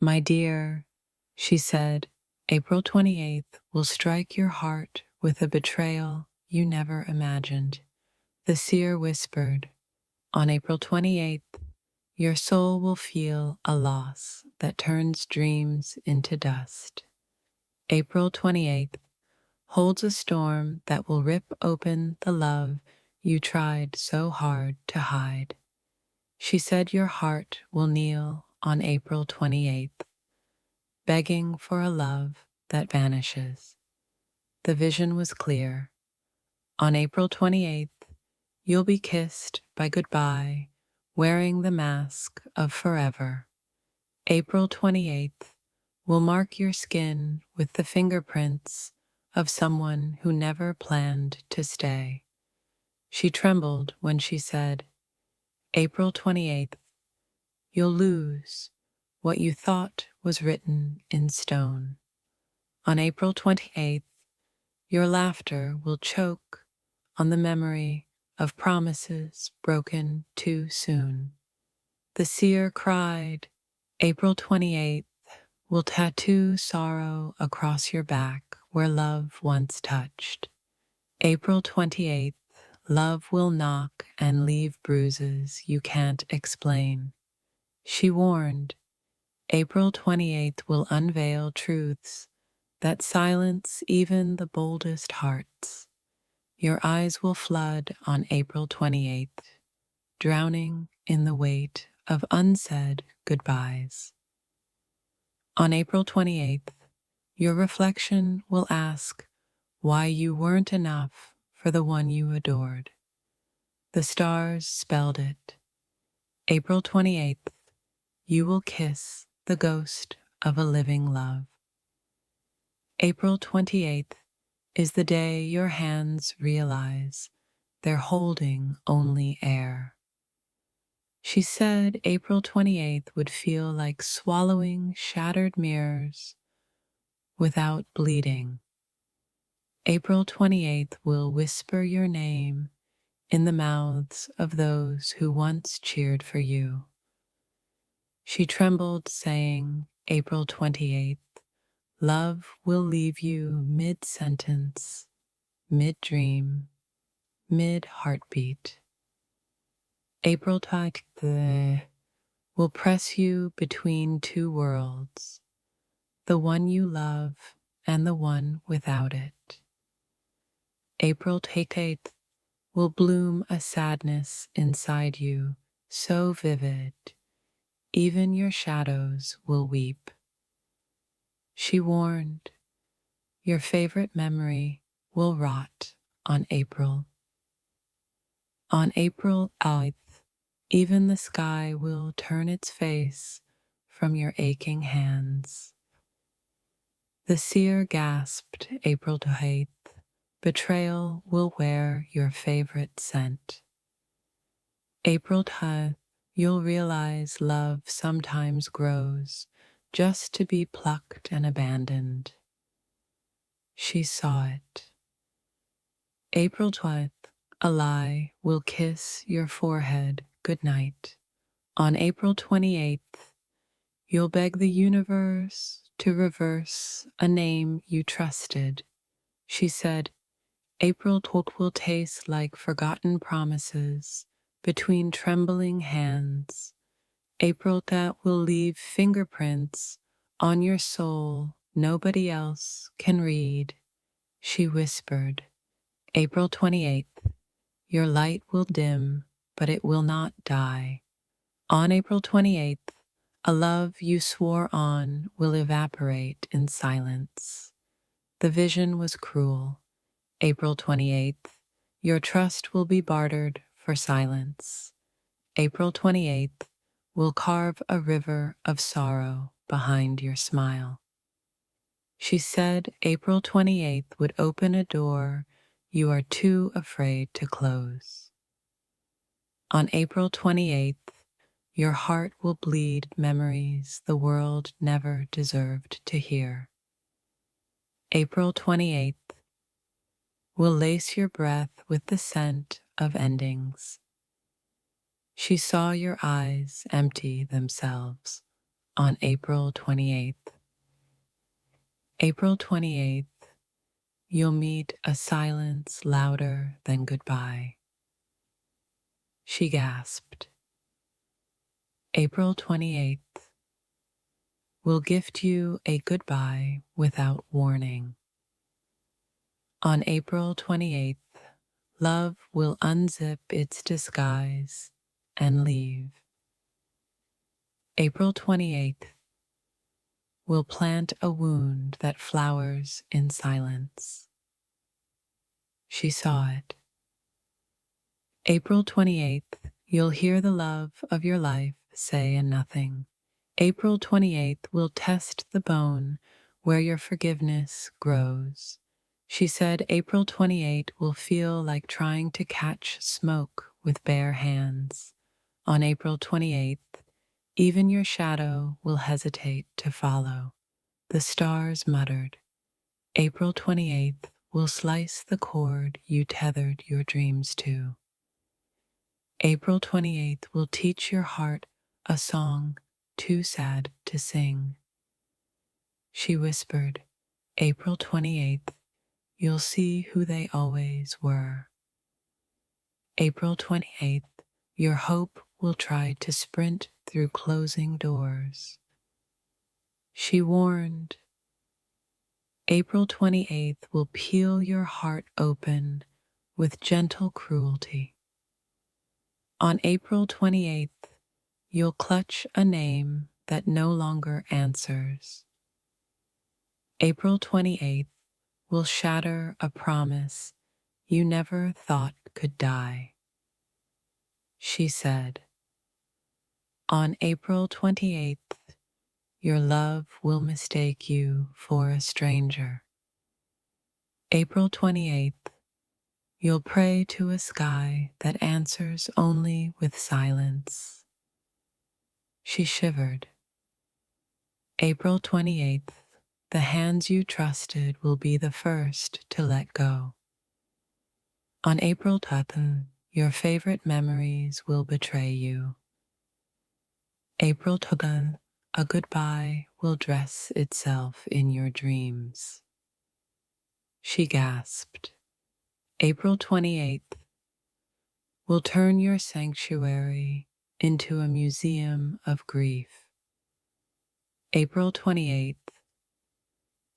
My dear, she said, April 28th will strike your heart with a betrayal you never imagined. The seer whispered, on April 28th, your soul will feel a loss that turns dreams into dust. April 28th holds a storm that will rip open the love you tried so hard to hide. She said your heart will kneel on April 28th, begging for a love that vanishes. The vision was clear. On April 28th, you'll be kissed by goodbye, wearing the mask of forever. April 28th will mark your skin with the fingerprints of someone who never planned to stay. She trembled when she said, April 28th, you'll lose what you thought was written in stone. On April 28th, your laughter will choke on the memory of promises broken too soon. The seer cried, April 28th will tattoo sorrow across your back where love once touched. April 28th, love will knock and leave bruises you can't explain. She warned, April 28th will unveil truths that silence even the boldest hearts. Your eyes will flood on April 28th, drowning in the weight of unsaid goodbyes. On April 28th, your reflection will ask why you weren't enough for the one you adored. The stars spelled it. April 28th, you will kiss the ghost of a living love. April 28th is the day your hands realize they're holding only air. She said April 28th would feel like swallowing shattered mirrors without bleeding. April 28th will whisper your name in the mouths of those who once cheered for you. She trembled, saying, April 28th, love will leave you mid-sentence, mid-dream, mid-heartbeat. April 28th will press you between two worlds, the one you love and the one without it. April 28th will bloom a sadness inside you so vivid, even your shadows will weep. She warned, your favorite memory will rot on April. On April 8th, even the sky will turn its face from your aching hands. The seer gasped April 8th, betrayal will wear your favorite scent. April 10th, you'll realize love sometimes grows just to be plucked and abandoned. She saw it. April 12th, a lie will kiss your forehead goodnight. On April 28th, you'll beg the universe to reverse a name you trusted. She said, April 12th will taste like forgotten promises between trembling hands. April that will leave fingerprints on your soul nobody else can read. She whispered, April 28th, your light will dim, but it will not die. On April 28th, a love you swore on will evaporate in silence. The vision was cruel. April 28th, your trust will be bartered for silence. April 28th will carve a river of sorrow behind your smile. She said April 28th would open a door you are too afraid to close. On April 28th, your heart will bleed memories the world never deserved to hear. April 28th will lace your breath with the scent of endings. She saw your eyes empty themselves on April 28th. April 28th, you'll meet a silence louder than goodbye. She gasped. April 28th, will gift you a goodbye without warning. On April 28th, love will unzip its disguise and leave. April 28th, will plant a wound that flowers in silence. She saw it. April 28th, you'll hear the love of your life say and nothing. April 28th will test the bone where your forgiveness grows. She said April 28th will feel like trying to catch smoke with bare hands. On April 28th, even your shadow will hesitate to follow. The stars muttered. April 28th will slice the cord you tethered your dreams to. April 28th will teach your heart a song too sad to sing. She whispered, April 28th, you'll see who they always were. April 28th, your hope will try to sprint through closing doors. She warned, April 28th will peel your heart open with gentle cruelty. On April 28th, you'll clutch a name that no longer answers. April 28th will shatter a promise you never thought could die. She said, on April 28th, your love will mistake you for a stranger. April 28th, you'll pray to a sky that answers only with silence. She shivered. April 28th, the hands you trusted will be the first to let go. On April 10th, your favorite memories will betray you. April 10th, a goodbye will dress itself in your dreams. She gasped. April 28th will turn your sanctuary into a museum of grief. April 28th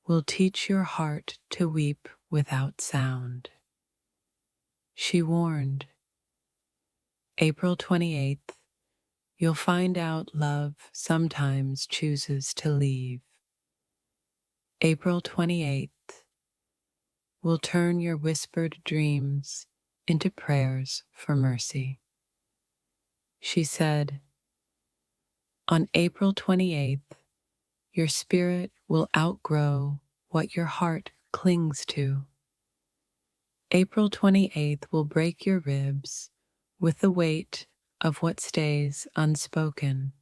will teach your heart to weep without sound. She warned, April 28th, you'll find out love sometimes chooses to leave. April 28th will turn your whispered dreams into prayers for mercy. She said, on April 28th, your spirit will outgrow what your heart clings to. April 28th will break your ribs with the weight of what stays unspoken.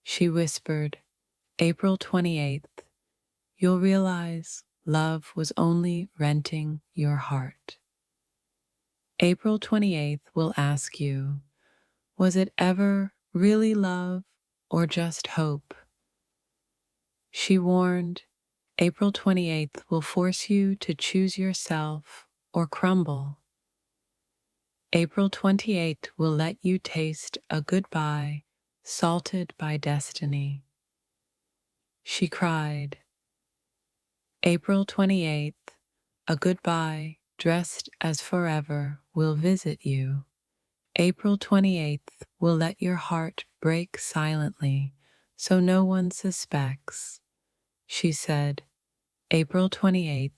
She whispered, April 28th, you'll realize love was only renting your heart. April 28th will ask you, was it ever really love or just hope? She warned, April 28th will force you to choose yourself or crumble. April 28th will let you taste a goodbye salted by destiny. She cried, April 28th, a goodbye dressed as forever will visit you. April 28th will let your heart break silently so no one suspects. She said, April 28th,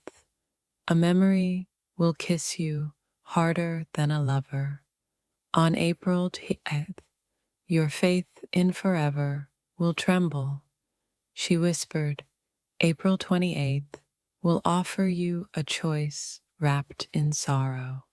a memory will kiss you harder than a lover. On April 28th, your faith in forever will tremble. She whispered, April 28th will offer you a choice wrapped in sorrow.